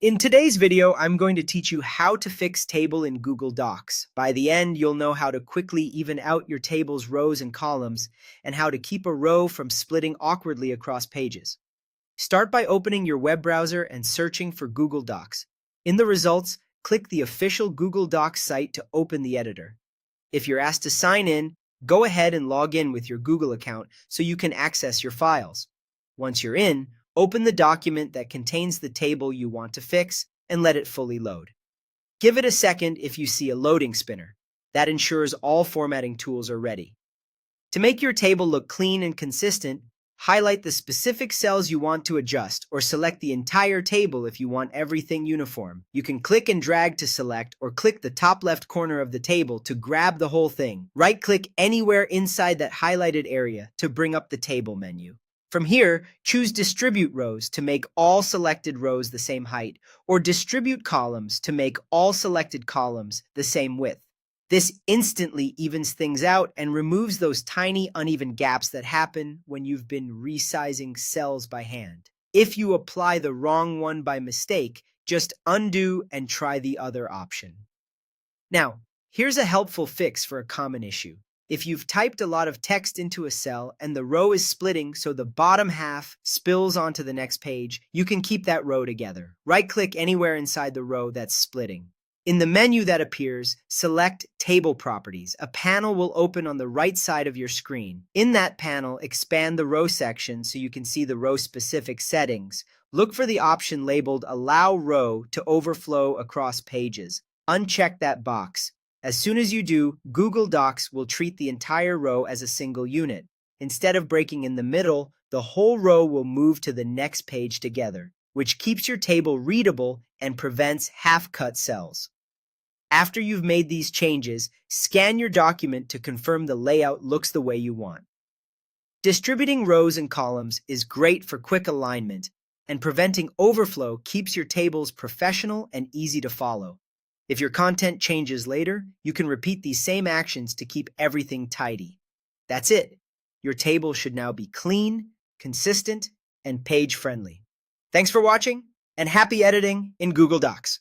In today's video, I'm going to teach you how to fix table in Google Docs. By the end, you'll know how to quickly even out your table's rows and columns, and how to keep a row from splitting awkwardly across pages. Start by opening your web browser and searching for Google Docs. In the results, click the official Google Docs site to open the editor. If you're asked to sign in, go ahead and log in with your Google account so you can access your files. Once you're in, open the document that contains the table you want to fix and let it fully load. Give it a second if you see a loading spinner. That ensures all formatting tools are ready. To make your table look clean and consistent, highlight the specific cells you want to adjust or select the entire table if you want everything uniform. You can click and drag to select or click the top left corner of the table to grab the whole thing. Right-click anywhere inside that highlighted area to bring up the table menu. From here, choose Distribute Rows to make all selected rows the same height, or Distribute Columns to make all selected columns the same width. This instantly evens things out and removes those tiny uneven gaps that happen when you've been resizing cells by hand. If you apply the wrong one by mistake, just undo and try the other option. Now, here's a helpful fix for a common issue. If you've typed a lot of text into a cell and the row is splitting so the bottom half spills onto the next page, you can keep that row together. Right-click anywhere inside the row that's splitting. In the menu that appears, select Table Properties. A panel will open on the right side of your screen. In that panel, expand the row section so you can see the row-specific settings. Look for the option labeled Allow Row to Overflow Across Pages. Uncheck that box. As soon as you do, Google Docs will treat the entire row as a single unit. Instead of breaking in the middle, the whole row will move to the next page together, which keeps your table readable and prevents half-cut cells. After you've made these changes, scan your document to confirm the layout looks the way you want. Distributing rows and columns is great for quick alignment, and preventing overflow keeps your tables professional and easy to follow. If your content changes later, you can repeat these same actions to keep everything tidy. That's it. Your table should now be clean, consistent, and page-friendly. Thanks for watching, and happy editing in Google Docs.